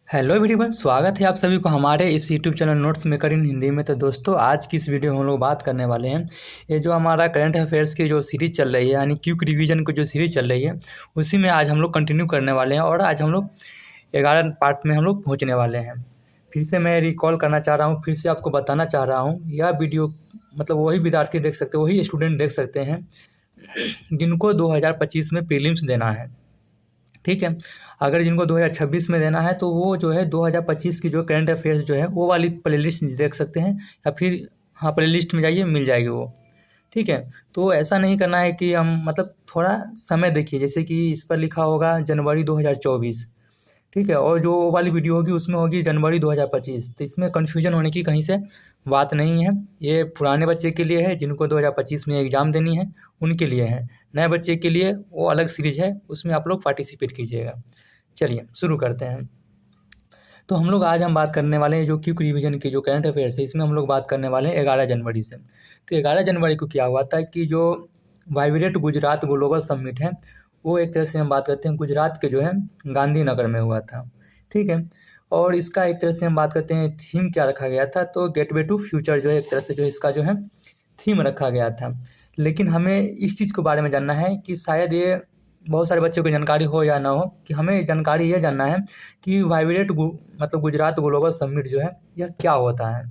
Hello everyone, स्वागत है आप सभी को हमारे इस यूट्यूब चैनल नोट्स मेकर इन हिंदी में। तो दोस्तों, आज की इस वीडियो में हम लोग बात करने वाले हैं ये जो हमारा करंट अफेयर्स की जो सीरीज चल रही है, यानी क्विक रिवीजन की जो सीरीज चल रही है, उसी में आज हम लोग कंटिन्यू करने वाले हैं। और आज हम लोग 11 पार्ट में हम लोग पहुँचने वाले हैं। फिर से मैं रिकॉल करना चाह रहा हूँ, फिर से आपको बताना चाह रहा हूँ, यह वीडियो मतलब वही विद्यार्थी देख सकते हैं, वही स्टूडेंट देख सकते हैं जिनको 2025 में प्रीलिम्स देना है। ठीक है, अगर जिनको 2026 में देना है तो वो जो है 2025 की जो करंट अफेयर्स जो है वो वाली प्लेलिस्ट देख सकते हैं, या फिर हाँ, प्लेलिस्ट में जाइए, मिल जाएगी वो। ठीक है, तो ऐसा नहीं करना है कि हम मतलब थोड़ा समय देखिए, जैसे कि इस पर लिखा होगा जनवरी 2024। ठीक है, और जो वो वाली वीडियो होगी उसमें होगी जनवरी 2025। तो इसमें कन्फ्यूजन होने की कहीं से बात नहीं है। ये पुराने बच्चे के लिए है जिनको 2025 में एग्ज़ाम देनी है, उनके लिए है। नए बच्चे के लिए वो अलग सीरीज है, उसमें आप लोग पार्टिसिपेट कीजिएगा। चलिए शुरू करते हैं। तो हम लोग आज बात करने वाले हैं जो क्विक रिवीजन की जो करंट अफेयर्स है, इसमें हम लोग बात करने वाले हैं 11 जनवरी से। तो 11 जनवरी को क्या हुआ था कि जो वाइब्रेट गुजरात ग्लोबल समिट है, वो एक तरह से हम बात करते हैं गुजरात के जो है गांधीनगर में हुआ था। ठीक है, और इसका एक तरह से हम बात करते हैं थीम क्या रखा गया था, तो गेटवे टू फ्यूचर जो है एक तरह से जो इसका जो है थीम रखा गया था। लेकिन हमें इस चीज़ के बारे में जानना है कि शायद ये बहुत सारे बच्चों को जानकारी हो या ना हो, कि हमें जानकारी ये जानना है कि वाइब्रेट मतलब गुजरात ग्लोबल समिट जो है यह क्या होता है।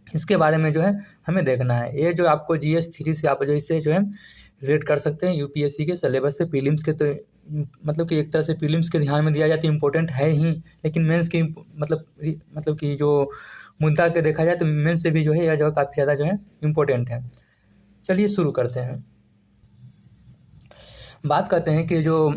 इसके बारे में जो है हमें देखना है। ये जो आपको GS3 से आप जो इसे जो है रिलेट कर सकते हैं यूपीएससी के सिलेबस से, प्रीलिम्स के। तो मतलब कि एक तरह से प्रीलिम्स के ध्यान में दिया जाए तो इम्पोर्टेंट है ही, लेकिन मेंस के मतलब कि जो मुद्दा के देखा जाए तो मेंस से भी जो है यह जो है काफ़ी ज़्यादा जो है इम्पोर्टेंट है। चलिए शुरू करते हैं। बात करते हैं कि जो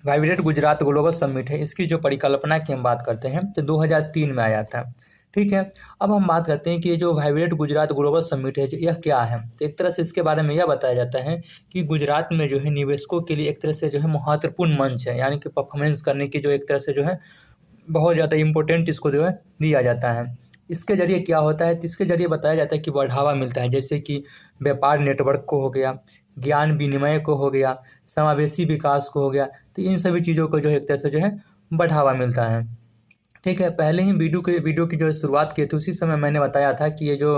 वाइब्रेट गुजरात ग्लोबल समिट है, इसकी जो परिकल्पना की हम बात करते हैं तो 2003 में आया था। ठीक है, अब हम बात करते हैं कि जो वाइब्रेट गुजरात ग्लोबल समिट है यह क्या है। तो एक तरह से इसके बारे में यह बताया जाता है कि गुजरात में जो है निवेशकों के लिए एक तरह से जो है महत्वपूर्ण मंच है, यानी कि परफॉर्मेंस करने की जो एक तरह से जो है बहुत ज़्यादा इम्पोर्टेंट इसको जो है दिया जाता है। इसके ज़रिए क्या होता है, तो इसके ज़रिए बताया जाता है कि बढ़ावा मिलता है, जैसे कि व्यापार नेटवर्क को हो गया, ज्ञान विनिमय को हो गया, समावेशी विकास को हो गया। तो इन सभी चीज़ों को जो है एक तरह से जो है बढ़ावा मिलता है। ठीक है, पहले ही वीडियो की जो शुरुआत की थी उसी समय मैंने बताया था कि ये जो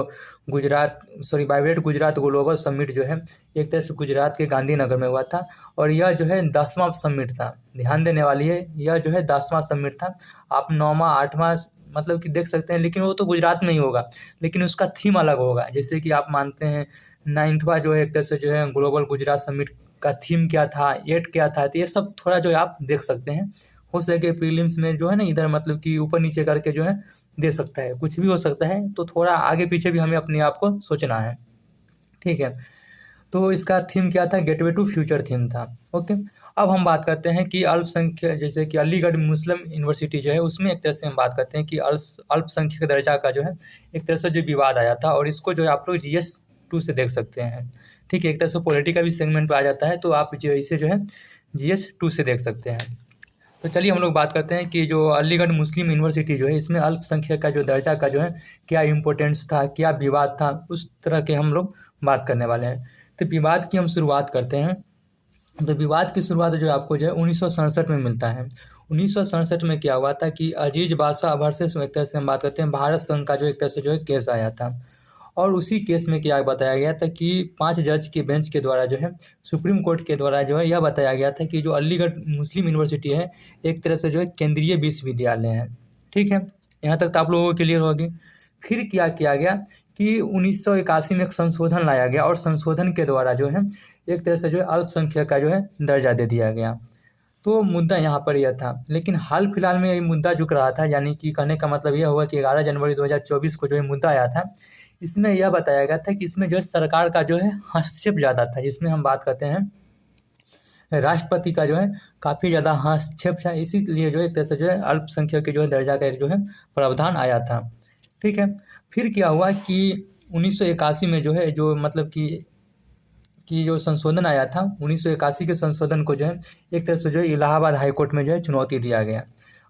वाइब्रेट गुजरात ग्लोबल समिट जो है एक तरह से गुजरात के गांधीनगर में हुआ था। और यह जो है 10वां समिट था। ध्यान देने वाली है, यह जो है 10वां समिट था। आप 9वां 8वां मतलब कि देख सकते हैं, लेकिन वो तो गुजरात में ही होगा, लेकिन उसका थीम अलग होगा। जैसे कि आप मानते हैं 9वां जो है एक तरह से जो है ग्लोबल गुजरात समिट का थीम क्या था, 8 क्या था, तो ये सब थोड़ा जो है आप देख सकते हैं। हो सके प्रीलिम्स में जो है ना, इधर मतलब कि ऊपर नीचे करके जो है दे सकता है, कुछ भी हो सकता है। तो थोड़ा आगे पीछे भी हमें अपने आप को सोचना है। ठीक है, तो इसका थीम क्या था, गेटवे टू फ्यूचर थीम था। ओके, अब हम बात करते हैं कि अल्पसंख्यक, जैसे कि अलीगढ़ मुस्लिम यूनिवर्सिटी जो है उसमें एक तरह से हम बात करते हैं कि अल्पसंख्यक दर्जा का जो है एक तरह से जो विवाद आया था, और इसको जो है आप लोग GS2 से देख सकते हैं। ठीक है, एक तरह से पॉलिटी का भी सेगमेंट पे आ जाता है, तो आप जो इसे जो है GS2 से देख सकते हैं। तो चलिए हम लोग बात करते हैं कि जो अलीगढ़ मुस्लिम यूनिवर्सिटी जो है इसमें अल्पसंख्यक का जो दर्जा का जो है क्या इम्पोर्टेंस था, क्या विवाद था, उस तरह के हम लोग बात करने वाले हैं। तो विवाद की हम शुरुआत करते हैं। तो विवाद की शुरुआत जो आपको जो है 1967 में मिलता है। 1967 में क्या हुआ था कि अजीज बादशाह वर्सेस एक तरह से हम बात करते हैं भारत संघ का जो एक तरह से जो है केस आया था। और उसी केस में क्या बताया गया था कि 5 जज के बेंच के द्वारा जो है सुप्रीम कोर्ट के द्वारा जो है यह बताया गया था कि जो अलीगढ़ मुस्लिम यूनिवर्सिटी है एक तरह से जो है केंद्रीय विश्वविद्यालय है। ठीक है, यहाँ तक तो आप लोगों को क्लियर होगी। फिर क्या किया गया कि 1981 में एक संशोधन लाया गया, और संशोधन के द्वारा जो है एक तरह से जो है अल्पसंख्यक का जो है दर्जा दे दिया गया। तो मुद्दा यहाँ पर यह था, लेकिन हाल फिलहाल में ये मुद्दा झुक रहा था, यानी कि कहने का मतलब यह हुआ कि 11 जनवरी 2024 को जो ये मुद्दा आया था, इसमें यह बताया गया था कि इसमें जो है सरकार का जो है हस्तक्षेप ज़्यादा था, जिसमें हम बात करते हैं राष्ट्रपति का जो है काफ़ी ज़्यादा हस्तक्षेप था। इसीलिए जो है एक तरह से जो है अल्पसंख्यक के जो है दर्जा का एक जो है प्रावधान आया था। ठीक है, फिर क्या हुआ कि 1981 में जो है जो मतलब कि जो संशोधन आया था 1981 के संशोधन को जो है एक तरह से जो है इलाहाबाद हाई कोर्ट में जो है चुनौती दिया गया।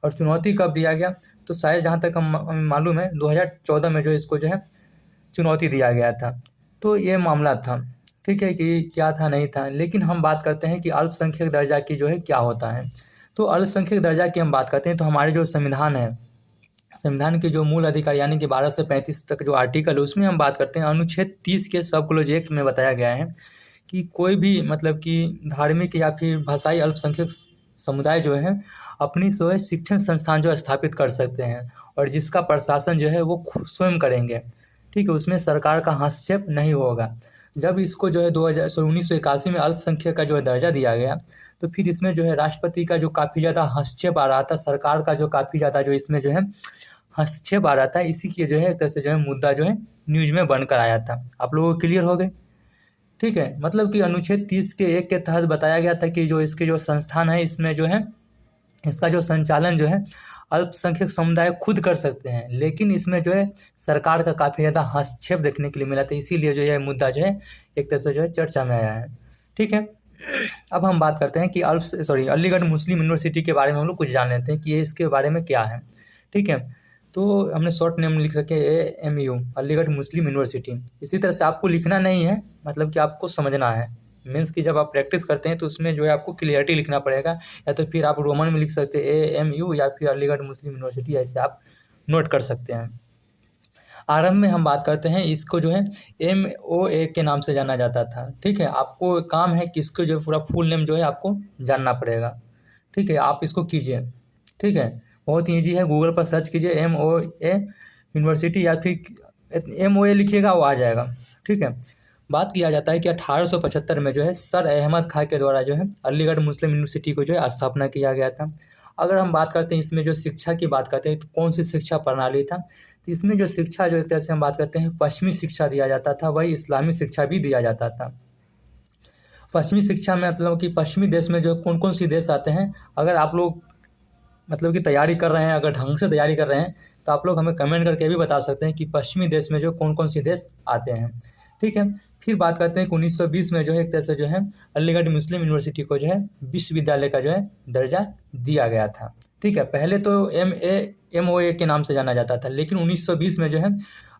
और चुनौती कब दिया गया, तो शायद जहाँ तक हमें मालूम है 2014 में जो है इसको जो है चुनौती दिया गया था। तो ये मामला था। ठीक है, कि क्या था नहीं था, लेकिन हम बात करते हैं कि अल्पसंख्यक दर्जा की जो है क्या होता है। तो अल्पसंख्यक दर्जा की हम बात करते हैं तो हमारे जो संविधान है संविधान के जो मूल अधिकार यानी कि 12 से 35 तक जो आर्टिकल है उसमें हम बात करते हैं, अनुच्छेद 30 के सब क्लोज 1 में बताया गया है कि कोई भी मतलब कि धार्मिक या फिर भाषाई अल्पसंख्यक समुदाय जो है अपनी स्वयं शिक्षण संस्थान जो स्थापित कर सकते हैं और जिसका प्रशासन जो है वो स्वयं करेंगे। ठीक है, उसमें सरकार का हस्तक्षेप नहीं होगा। जब इसको जो है 1981 में अल्पसंख्यक का जो है दर्जा दिया गया, तो फिर इसमें जो है राष्ट्रपति का जो काफ़ी ज़्यादा हस्तक्षेप आ रहा था, सरकार का जो काफ़ी ज़्यादा जो इसमें जो है हस्तक्षेप आ रहा था, इसी की जो है एक तरह से जो है मुद्दा जो है न्यूज़ में बनकर आया था। आप लोगों को क्लियर हो गए? ठीक है, मतलब कि अनुच्छेद 30 के 1 के तहत बताया गया था कि जो इसके जो संस्थान है इसमें जो है इसका जो संचालन जो है अल्पसंख्यक समुदाय खुद कर सकते हैं, लेकिन इसमें जो है सरकार का काफ़ी ज़्यादा हस्तक्षेप देखने के लिए मिला था, इसीलिए जो है मुद्दा जो है एक तरह से जो है चर्चा में आया है। ठीक है, अब हम बात करते हैं कि अलीगढ़ मुस्लिम यूनिवर्सिटी के बारे में हम लोग कुछ जान लेते हैं कि ये इसके बारे में क्या है। ठीक है, तो हमने शॉर्ट नेम लिख रखे AMU, अलीगढ़ मुस्लिम यूनिवर्सिटी। इसी तरह से आपको लिखना नहीं है, मतलब कि आपको समझना है। मीन्स कि जब आप प्रैक्टिस करते हैं तो उसमें जो है आपको क्लियरिटी लिखना पड़ेगा, या तो फिर आप रोमन में लिख सकते हैं AMU या फिर अलीगढ़ मुस्लिम यूनिवर्सिटी, ऐसे आप नोट कर सकते हैं। आरंभ में हम बात करते हैं, इसको जो है MOA के नाम से जाना जाता था। ठीक है, आपको काम है कि इसको जो पूरा फुल नेम जो है आपको जानना पड़ेगा। ठीक है, आप इसको कीजिए। ठीक है, बहुत ही ईजी है, गूगल पर सर्च कीजिए MOA यूनिवर्सिटी या फिर MOA लिखिएगा, वो आ जाएगा। ठीक है, बात किया जाता है कि 1875 में जो है सर अहमद खां के द्वारा जो है अलीगढ़ मुस्लिम यूनिवर्सिटी को जो है स्थापना किया गया था। अगर हम बात करते हैं इसमें जो शिक्षा की बात करते हैं तो कौन सी शिक्षा प्रणाली था, तो इसमें जो शिक्षा जो एक तरह से हम बात करते हैं पश्चिमी शिक्षा दिया जाता था, वही इस्लामी शिक्षा भी दिया जाता था। पश्चिमी शिक्षा में मतलब कि पश्चिमी देश में जो कौन कौन सी देश आते हैं, अगर आप लोग मतलब कि तैयारी कर रहे हैं, अगर ढंग से तैयारी कर रहे हैं तो आप लोग हमें कमेंट करके भी बता सकते हैं कि पश्चिमी देश में जो कौन कौन सी देश आते हैं। ठीक है, फिर बात करते हैं कि 1920 में जो है एक तरह से जो है अलीगढ़ मुस्लिम यूनिवर्सिटी को जो है विश्वविद्यालय का जो है दर्जा दिया गया था। ठीक है, पहले तो MOA के नाम से जाना जाता था, लेकिन 1920 में जो है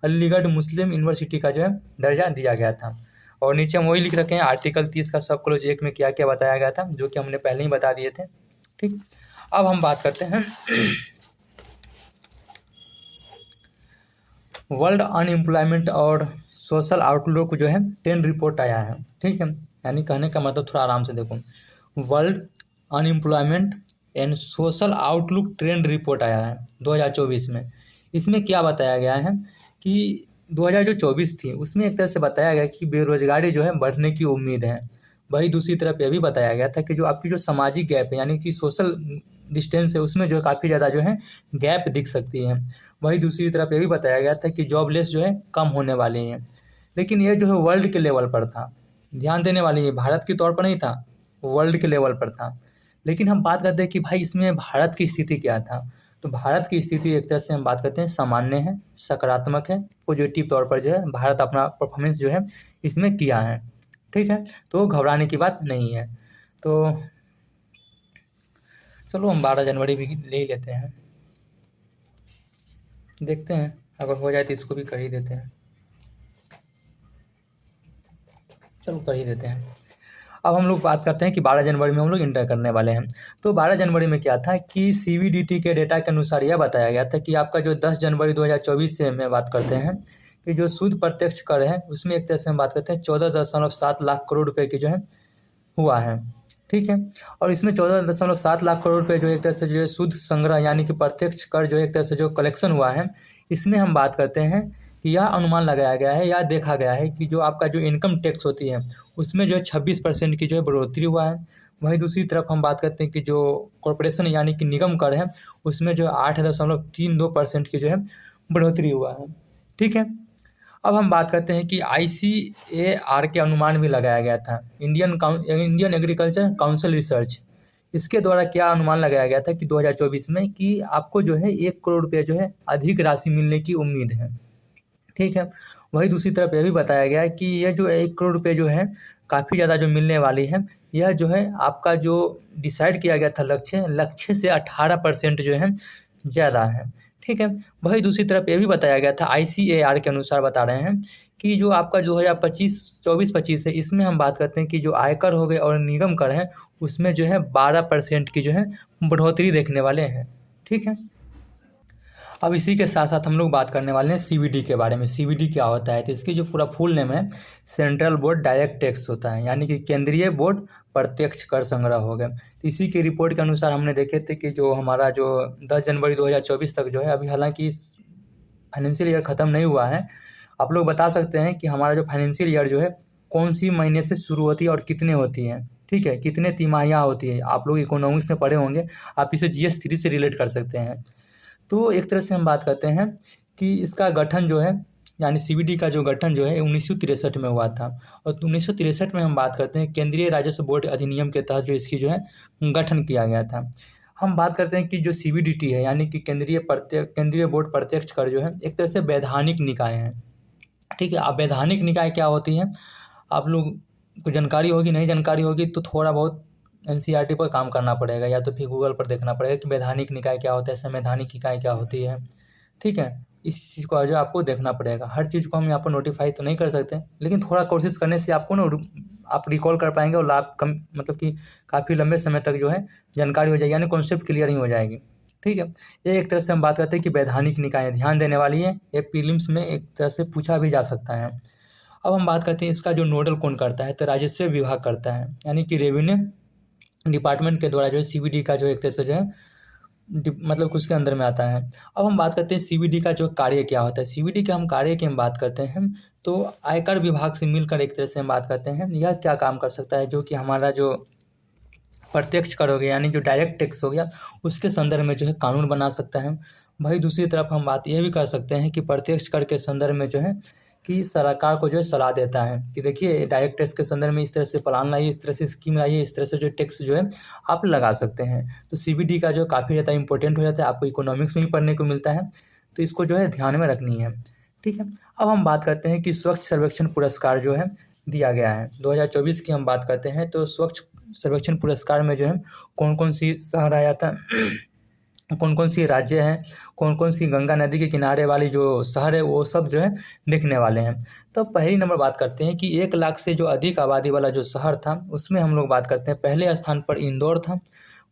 अलीगढ़ मुस्लिम यूनिवर्सिटी का जो है दर्जा दिया गया था। और नीचे हम वही लिख रखे हैं आर्टिकल 30 का सब क्लोज 1 में क्या क्या बताया गया था, जो कि हमने पहले ही बता दिए थे। ठीक, अब हम बात करते हैं वर्ल्ड अनएम्प्लॉयमेंट और सोशल आउटलुक जो है 10 रिपोर्ट आया है। ठीक है, यानी कहने का मतलब थोड़ा आराम से देखो, world unemployment and social outlook trend report आया है 2024 में। इसमें क्या बताया गया है कि 2024 थी उसमें एक तरह से बताया गया कि बेरोजगारी जो है बढ़ने की उम्मीद है। वही दूसरी तरफ यह भी बताया गया था कि जो आपकी जो सामाजिक गैप है यानी कि सोशल डिस्टेंस है उसमें जो काफ़ी ज़्यादा जो है गैप दिख सकती है। वही दूसरी तरफ ये भी बताया गया था कि जॉबलेस जो है कम होने वाले हैं, लेकिन ये जो है वर्ल्ड के लेवल पर था। ध्यान देने वाली है, भारत के तौर पर नहीं था, वर्ल्ड के लेवल पर था। लेकिन हम बात करते हैं कि भाई इसमें भारत की स्थिति क्या था, तो भारत की स्थिति एक तरह से हम बात करते हैं सामान्य है, सकारात्मक है, पॉजिटिव तौर पर जो है भारत अपना परफॉर्मेंस जो है इसमें किया है। ठीक है, तो घबराने की बात नहीं है। तो चलो हम 12 जनवरी भी ले ही लेते हैं, देखते हैं अगर हो जाए तो इसको भी कर ही देते हैं। चलो कर ही देते हैं। अब हम लोग बात करते हैं कि 12 जनवरी में हम लोग इंटर करने वाले हैं। तो 12 जनवरी में क्या था कि CBDT के डेटा के अनुसार यह बताया गया था कि आपका जो 10 जनवरी 2024 से में बात करते हैं कि जो शुद्ध प्रत्यक्ष कर है उसमें एक तरह से हम बात करते हैं 14.7 लाख करोड़ रुपये की जो है हुआ है। ठीक है, और इसमें 14.7 लाख करोड़ रुपये जो एक तरह से जो है शुद्ध संग्रह यानी कि प्रत्यक्ष कर जो एक तरह से जो कलेक्शन हुआ है, इसमें हम बात करते हैं कि यह अनुमान लगाया गया है या देखा गया है कि जो आपका जो इनकम टैक्स होती है उसमें जो है 26% की जो है बढ़ोतरी हुआ है। वहीं दूसरी तरफ हम बात करते हैं कि जो कॉरपोरेशन यानी कि निगम कर है उसमें जो 8.32% की जो है बढ़ोतरी हुआ है। ठीक है, अब हम बात करते हैं कि ICAR के अनुमान भी लगाया गया था, इंडियन एग्रीकल्चर काउंसिल रिसर्च। इसके द्वारा क्या अनुमान लगाया गया था कि 2024 में कि आपको जो है 1 करोड़ रुपये जो है अधिक राशि मिलने की उम्मीद है। ठीक है, वही दूसरी तरफ यह भी बताया गया है कि यह जो 1 करोड़ रुपये जो है काफ़ी ज़्यादा जो मिलने वाली है, यह जो है आपका जो डिसाइड किया गया था लक्ष्य से 18% जो है ज़्यादा है। ठीक है, वही दूसरी तरफ ये भी बताया गया था ICAR के अनुसार बता रहे हैं कि जो आपका 2024-25 है इसमें हम बात करते हैं कि जो आयकर हो गए और निगम कर है उसमें जो है 12% की जो है बढ़ोतरी देखने वाले हैं। ठीक है, अब इसी के साथ साथ हम लोग बात करने वाले हैं सीबीडी के बारे में। सीबीडी क्या होता है, तो इसकी जो पूरा फुल नेम है सेंट्रल बोर्ड डायरेक्ट टैक्स होता है, यानी कि केंद्रीय बोर्ड प्रत्यक्ष कर संग्रह हो गया। तो इसी के रिपोर्ट के अनुसार हमने देखे थे कि जो हमारा जो 10 जनवरी 2024 तक जो है, अभी हालांकि फाइनेंशियल ईयर ख़त्म नहीं हुआ है, आप लोग बता सकते हैं कि हमारा जो फाइनेंशियल ईयर जो है कौन सी महीने से शुरू होती है और कितने होती है, ठीक है, कितने तिमाहियाँ होती है। आप लोग इकोनॉमिक्स में पढ़े होंगे, आप इसे GS3 से रिलेट कर सकते हैं। तो एक तरह से हम बात करते हैं कि इसका गठन जो है, यानी सीबीडी का जो गठन जो है 1963 में हुआ था। और 1963 में हम बात करते हैं केंद्रीय राजस्व बोर्ड अधिनियम के तहत जो इसकी जो है गठन किया गया था। हम बात करते हैं कि जो सीबीडीटी है, यानी कि केंद्रीय बोर्ड प्रत्यक्ष कर जो है एक तरह से वैधानिक निकाय है, ठीक है। अब वैधानिक निकाय क्या होती है, आप लोग को जानकारी होगी, नहीं जानकारी होगी तो थोड़ा बहुत NCERT पर काम करना पड़ेगा, या तो फिर गूगल पर देखना पड़ेगा कि वैधानिक निकाय क्या होता है, संवैधानिक इकाई क्या होती है, ठीक है। इस चीज़ को जो आपको देखना पड़ेगा। हर चीज़ को हम यहाँ पर नोटिफाई तो नहीं कर सकते, लेकिन थोड़ा कोशिश करने से आपको ना आप रिकॉल कर पाएंगे और लाभ कम, मतलब कि काफ़ी लंबे समय तक जो है जानकारी हो जाएगी, यानी कॉन्सेप्ट क्लियर ही हो जाएगी, ठीक है। ये एक तरह से हम बात करते हैं कि वैधानिक निकाय ध्यान देने वाली है, ये प्रीलिम्स में एक तरह से पूछा भी जा सकता है। अब हम बात करते हैं इसका जो नोडल कौन करता है, तो राजस्व विभाग करता है, यानी कि रेवेन्यू डिपार्टमेंट के द्वारा जो है सीबीडी का जो एक तरह से जो है मतलब कि उसके अंदर में आता है। अब हम बात करते हैं सीबीडी का जो कार्य क्या होता है। सीबीडी के हम कार्य की हम बात करते हैं तो आयकर विभाग से मिलकर एक तरह से हम बात करते हैं यह क्या काम कर सकता है, जो कि हमारा जो प्रत्यक्ष कर हो गया, यानी जो डायरेक्ट टैक्स हो गया, उसके संदर्भ में जो है कानून बना सकता है। वही दूसरी तरफ हम बात यह भी कर सकते हैं कि प्रत्यक्ष कर के संदर्भ में जो है कि सरकार को जो है सलाह देता है कि देखिए डायरेक्ट टैक्स के संदर्भ में इस तरह से प्लान लाइए, इस तरह से स्कीम लाइए, इस तरह से जो टैक्स जो है आप लगा सकते हैं। तो सीबीडी का जो काफ़ी ज़्यादा इंपॉर्टेंट हो जाता है, आपको इकोनॉमिक्स में ही पढ़ने को मिलता है, तो इसको जो है ध्यान में रखनी है, ठीक है। अब हम बात करते हैं कि स्वच्छ सर्वेक्षण पुरस्कार जो है दिया गया है 2024 की हम बात करते हैं। तो स्वच्छ सर्वेक्षण पुरस्कार में जो है कौन कौन सी शहर आया था, कौन कौन सी राज्य हैं, कौन कौन सी गंगा नदी के किनारे वाली जो शहर है, वो सब जो है लिखने वाले हैं। तो पहली नंबर बात करते हैं कि 1 लाख से जो अधिक आबादी वाला जो शहर था, उसमें हम लोग बात करते हैं पहले स्थान पर इंदौर था,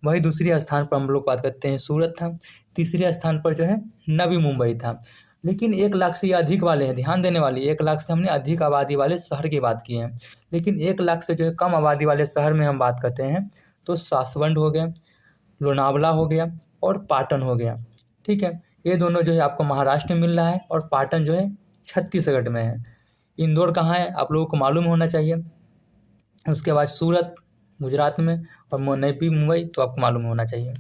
वही दूसरी स्थान पर हम लोग बात करते हैं सूरत था, तीसरे स्थान पर जो है नवी मुंबई था। लेकिन 1 लाख से ये अधिक वाले हैं, ध्यान देने वाली 1 लाख से हमने अधिक आबादी वाले शहर की बात की है। लेकिन 1 लाख से जो है कम आबादी वाले शहर में हम बात करते हैं तो सासवंड हो गया, लोनावला हो गया और पाटन हो गया, ठीक है। ये दोनों जो है आपको महाराष्ट्र में मिल रहा है और पाटन जो है छत्तीसगढ़ में है। इंदौर कहाँ है आप लोगों को मालूम होना चाहिए। उसके बाद सूरत गुजरात में और नई मुंबई तो आपको मालूम होना चाहिए।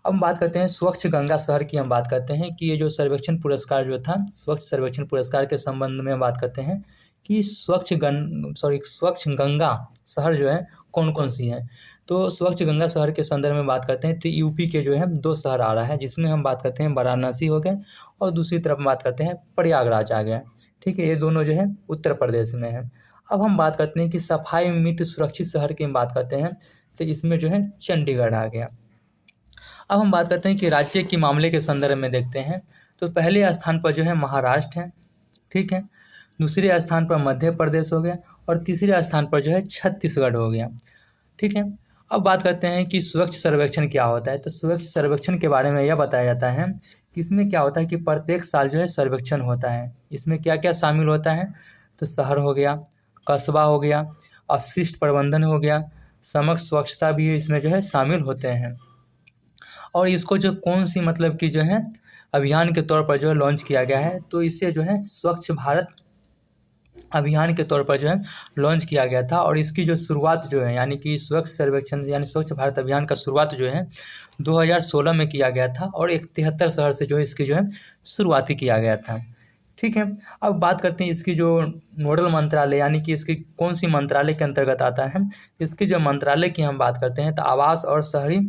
अब हम बात करते हैं स्वच्छ गंगा शहर की। हम बात करते हैं कि ये जो सर्वेक्षण पुरस्कार जो था, स्वच्छ सर्वेक्षण पुरस्कार के संबंध में हम बात करते हैं कि स्वच्छ गंगा शहर जो है कौन कौन सी हैं। तो स्वच्छ गंगा शहर के संदर्भ में बात करते हैं तो यूपी के जो है 2 शहर आ रहा है, जिसमें हम बात करते हैं वाराणसी हो गए और दूसरी तरफ बात करते हैं प्रयागराज आ गया, ठीक है। ये दोनों जो है उत्तर प्रदेश में है। अब हम बात करते हैं कि सफाई मित्र सुरक्षित शहर की हम बात करते हैं तो इसमें जो है चंडीगढ़ आ गया। अब हम बात करते हैं कि राज्य के मामले के संदर्भ में देखते हैं तो पहले स्थान पर जो है महाराष्ट्र है, ठीक है। दूसरे स्थान पर मध्य प्रदेश हो गया और तीसरे स्थान पर जो है छत्तीसगढ़ हो गया, ठीक है। अब बात करते हैं कि स्वच्छ सर्वेक्षण क्या होता है। तो स्वच्छ सर्वेक्षण के बारे में यह बताया जाता है कि इसमें क्या होता है कि प्रत्येक साल जो है सर्वेक्षण होता है। इसमें क्या क्या शामिल होता है, तो शहर हो गया, कस्बा हो गया, अपशिष्ट प्रबंधन हो गया, समग्र स्वच्छता भी इसमें जो है शामिल होते हैं। और इसको जो कौन सी मतलब कि जो है अभियान के तौर पर जो है लॉन्च किया गया है, तो इसे जो है स्वच्छ भारत अभियान के तौर पर जो है लॉन्च किया गया था। और इसकी जो शुरुआत जो है, यानी कि स्वच्छ सर्वेक्षण यानी स्वच्छ भारत अभियान का शुरुआत जो है 2016 में किया गया था और 73 शहर से जो है इसकी जो है शुरुआती किया गया था, ठीक है। अब बात करते हैं इसकी जो नोडल मंत्रालय, यानी कि इसकी कौन सी मंत्रालय के अंतर्गत आता है। इसकी जो मंत्रालय की हम बात करते हैं तो आवास और शहरी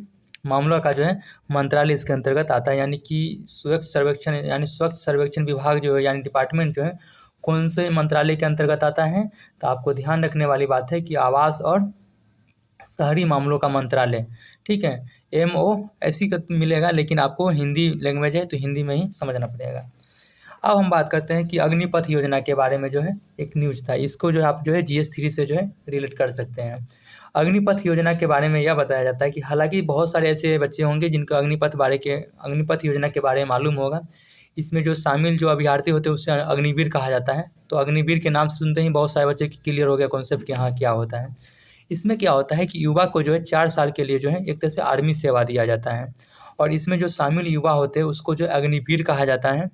मामलों का जो है मंत्रालय इसके अंतर्गत आता है, यानी कि स्वच्छ सर्वेक्षण विभाग जो है यानी डिपार्टमेंट जो है कौन से मंत्रालय के अंतर्गत आता है। तो आपको ध्यान रखने वाली बात है कि आवास और शहरी मामलों का मंत्रालय, ठीक है। MO ऐसी मिलेगा, लेकिन आपको हिंदी लैंग्वेज है तो हिंदी में ही समझना पड़ेगा। अब हम बात करते हैं कि अग्निपथ योजना के बारे में जो है एक न्यूज़ था, इसको जो है आप जो है GS3 से जो है रिलेट कर सकते हैं। अग्निपथ योजना के बारे में यह बताया जाता है कि हालांकि बहुत सारे ऐसे बच्चे होंगे जिनको अग्निपथ योजना के बारे में मालूम होगा। इसमें जो शामिल जो अभ्यर्थी होते हैं उससे अग्निवीर कहा जाता है। तो अग्निवीर के नाम से सुनते ही बहुत सारे बच्चे क्लियर हो गया कॉन्सेप्ट कि हाँ क्या होता है। इसमें क्या होता है कि युवा को जो है 4 साल के लिए जो है एक तरह से आर्मी सेवा दिया जाता है, और इसमें जो शामिल युवा होते हैं उसको जो अग्निवीर कहा जाता है।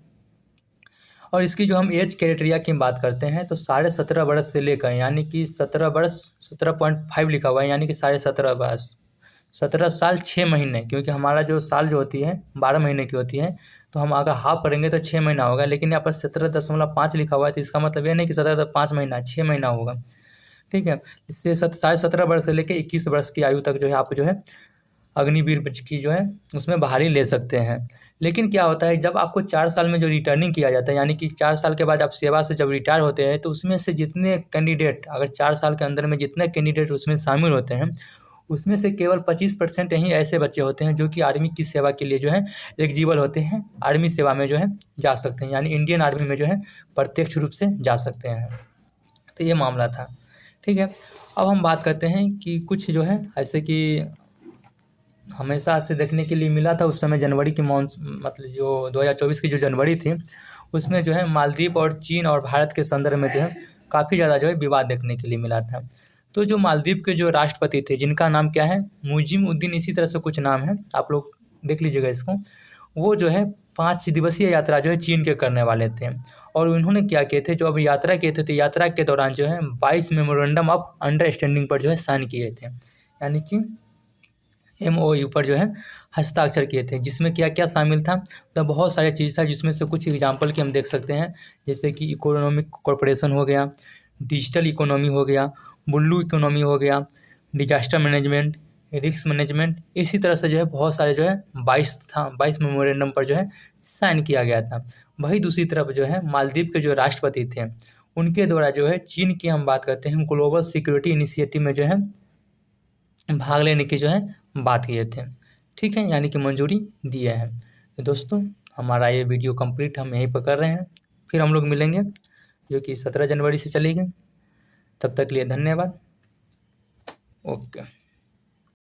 और इसकी जो हम एज क्राइटेरिया की बात करते हैं तो 17.5 वर्ष से लेकर, यानी कि 17 वर्ष 17.5 लिखा हुआ है, यानी कि 17.5 वर्ष, 17 साल 6 महीने, क्योंकि हमारा जो साल जो होती है 12 महीने की होती है। तो हम अगर हाफ करेंगे तो 6 महीना होगा, लेकिन यहाँ पर 17.5 लिखा हुआ है, तो इसका मतलब ये नहीं कि 17.5 महीना 6 महीना होगा। ठीक है, इससे 17.5 वर्ष से लेकर 21 वर्ष की आयु तक जो है आप जो है अग्निवीर की जो है उसमें बहाली ले सकते हैं। लेकिन क्या होता है, जब आपको 4 साल में जो रिटर्निंग किया जाता है, यानी कि 4 साल के बाद आप सेवा से जब रिटायर होते हैं, तो उसमें से जितने कैंडिडेट, अगर 4 साल के अंदर में जितने कैंडिडेट उसमें शामिल होते हैं, उसमें से केवल 25% ही ऐसे बच्चे होते हैं जो कि आर्मी की सेवा के लिए जो है एलिजिबल होते हैं, आर्मी सेवा में जो है जा सकते हैं, यानी इंडियन आर्मी में जो है प्रत्यक्ष रूप से जा सकते हैं। तो ये मामला था। ठीक है, अब हम बात करते हैं कि कुछ जो है ऐसे कि हमेशा से देखने के लिए मिला था उस समय जनवरी की मतलब जो 2024 की जो जनवरी थी, उसमें जो है मालदीव और चीन और भारत के संदर्भ में जो है काफ़ी ज़्यादा जो है विवाद देखने के लिए मिला था। तो जो मालदीव के जो राष्ट्रपति थे, जिनका नाम क्या है, मुजिमुद्दीन इसी तरह से कुछ नाम है, आप लोग देख लीजिएगा इसको। वो जो है 5 दिवसीय यात्रा जो है चीन के करने वाले थे, और उन्होंने क्या किए थे, जो अभी यात्रा किए थे, तो यात्रा के दौरान जो है 22 मेमोरेंडम ऑफ अंडरस्टैंडिंग पर जो है साइन किए थे, यानी कि MOU पर जो है हस्ताक्षर किए थे, जिसमें क्या क्या शामिल था। तो बहुत सारी चीज़ था, जिसमें से कुछ एग्जांपल की हम देख सकते हैं, जैसे कि इकोनॉमिक कॉरपोरेशन हो गया, डिजिटल इकोनॉमी हो गया, ब्लू इकोनॉमी हो गया, डिजास्टर मैनेजमेंट, रिस्क मैनेजमेंट। इसी तरह से जो है बहुत सारे जो है 22 मेमोरेंडम पर जो है साइन किया गया था। वही दूसरी तरफ जो है मालदीव के जो राष्ट्रपति थे, उनके द्वारा जो है चीन की हम बात करते हैं ग्लोबल सिक्योरिटी इनिशिएटिव में जो है भाग लेने की जो है बात किए थे। ठीक है, यानी कि मंजूरी दिए हैं। तो दोस्तों, हमारा ये वीडियो कंप्लीट हम यहीं पर कर रहे हैं, फिर हम लोग मिलेंगे जो कि 17 जनवरी से चलेगी। तब तक के लिए धन्यवाद। ओके।